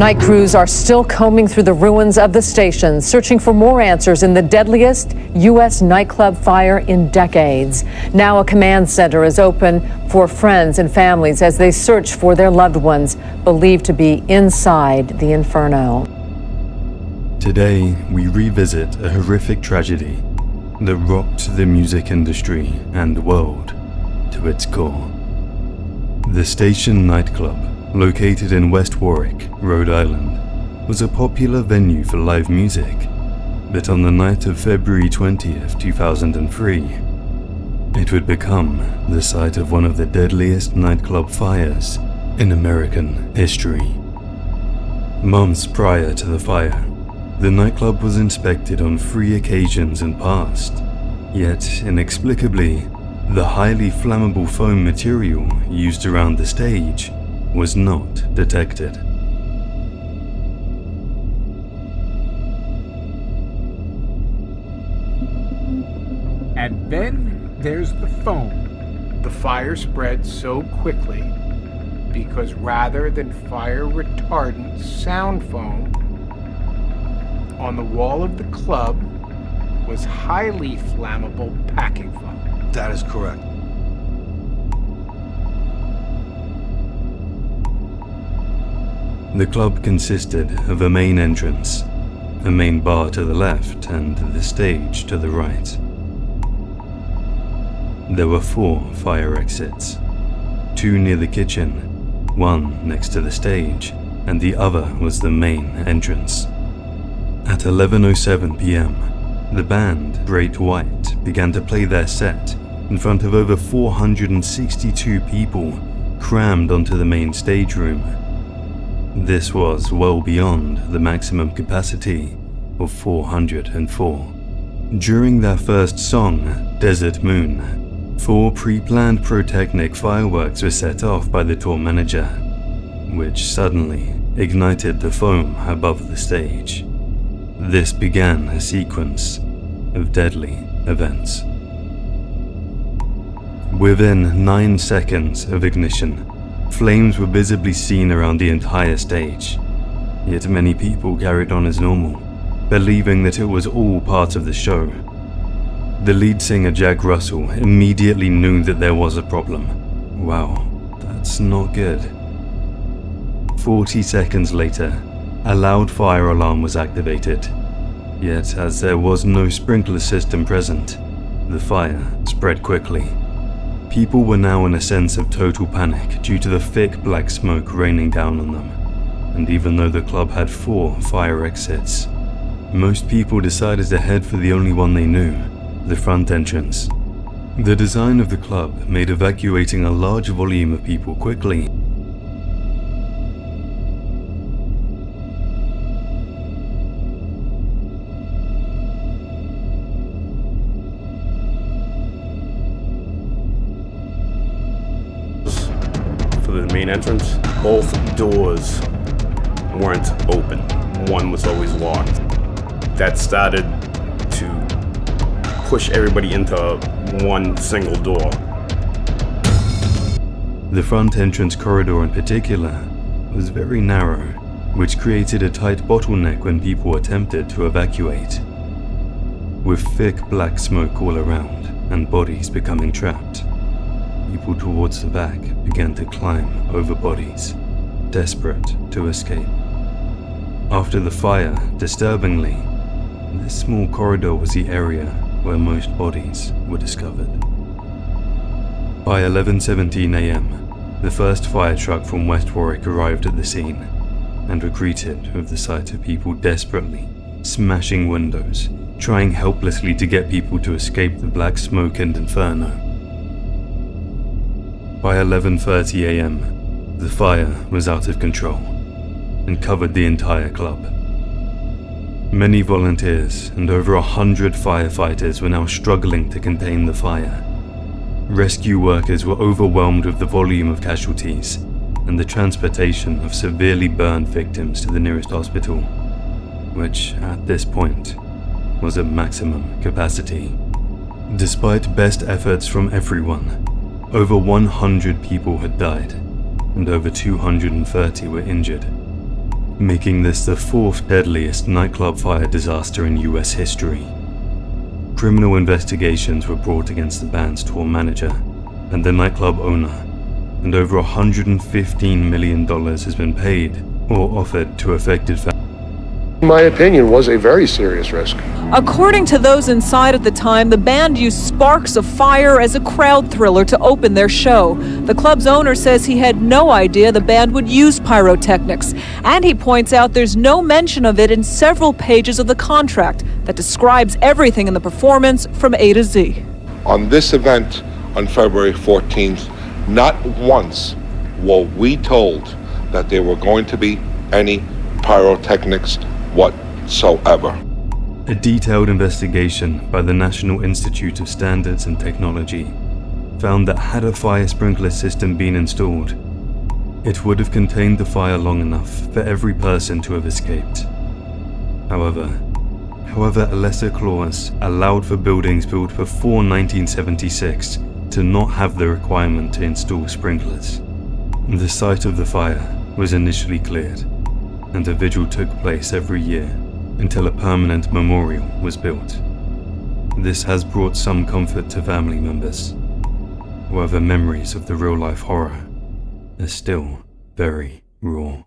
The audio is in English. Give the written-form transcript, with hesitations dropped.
Tonight, crews are still combing through the ruins of the station, searching for more answers in the deadliest U.S. nightclub fire in decades. Now a command center is open for friends and families as they search for their loved ones believed to be inside the inferno. Today, we revisit a horrific tragedy that rocked the music industry and world to its core. The Station Nightclub, located in West Warwick, Rhode Island, was a popular venue for live music, but on the night of February 20th, 2003, it would become the site of one of the deadliest nightclub fires in American history. Months prior to the fire, the nightclub was inspected on 3 occasions and passed, yet inexplicably, the highly flammable foam material used around the stage was not detected. And then there's the foam. The fire spread so quickly because rather than fire retardant sound foam, on the wall of the club was highly flammable packing foam. That is correct. The club consisted of a main entrance, a main bar to the left, and the stage to the right. There were 4 fire exits, 2 near the kitchen, 1 next to the stage, and the other was the main entrance. At 11:07 p.m., the band Great White began to play their set in front of over 462 people crammed onto the main stage room. This was well beyond the maximum capacity of 404. During their first song, Desert Moon, 4 pre-planned pyrotechnic fireworks were set off by the tour manager, which suddenly ignited the foam above the stage. This began a sequence of deadly events. Within 9 seconds of ignition, flames were visibly seen around the entire stage, yet many people carried on as normal, believing that it was all part of the show. The lead singer Jack Russell immediately knew that there was a problem. Wow, that's not good. 40 seconds later, a loud fire alarm was activated, yet as there was no sprinkler system present, the fire spread quickly. People were now in a sense of total panic due to the thick black smoke raining down on them, and even though the club had 4 fire exits, most people decided to head for the only one they knew, the front entrance. The design of the club made evacuating a large volume of people quickly. For the main entrance, both doors weren't open. One was always locked. That started to push everybody into one single door. The front entrance corridor in particular was very narrow, which created a tight bottleneck when people attempted to evacuate. With thick black smoke all around and bodies becoming trapped, people towards the back began to climb over bodies, desperate to escape. After the fire, disturbingly, this small corridor was the area where most bodies were discovered. By 11:17 a.m., the first fire truck from West Warwick arrived at the scene and were greeted with the sight of people desperately smashing windows, trying helplessly to get people to escape the black smoke and inferno. By 11:30 a.m., the fire was out of control and covered the entire club. Many volunteers and over 100 firefighters were now struggling to contain the fire. Rescue workers were overwhelmed with the volume of casualties and the transportation of severely burned victims to the nearest hospital, which at this point was at maximum capacity. Despite best efforts from everyone, over 100 people had died and over 230 were injured. making this the fourth deadliest nightclub fire disaster in US history. Criminal investigations were brought against the band's tour manager and the nightclub owner, and over $115 million has been paid or offered to affected families. In my opinion, was a very serious risk. According to those inside at the time, the band used sparks of fire as a crowd thriller to open their show. The club's owner says he had no idea the band would use pyrotechnics, and he points out there's no mention of it in several pages of the contract that describes everything in the performance from A to Z. On this event on February 14th, not once were we told that there were going to be any pyrotechnics whatsoever. A detailed investigation by the National Institute of Standards and Technology found that had a fire sprinkler system been installed, it would have contained the fire long enough for every person to have escaped. However, a lesser clause allowed for buildings built before 1976 to not have the requirement to install sprinklers. The site of the fire was initially cleared, and a vigil took place every year until a permanent memorial was built. This has brought some comfort to family members. However, memories of the real-life horror are still very raw.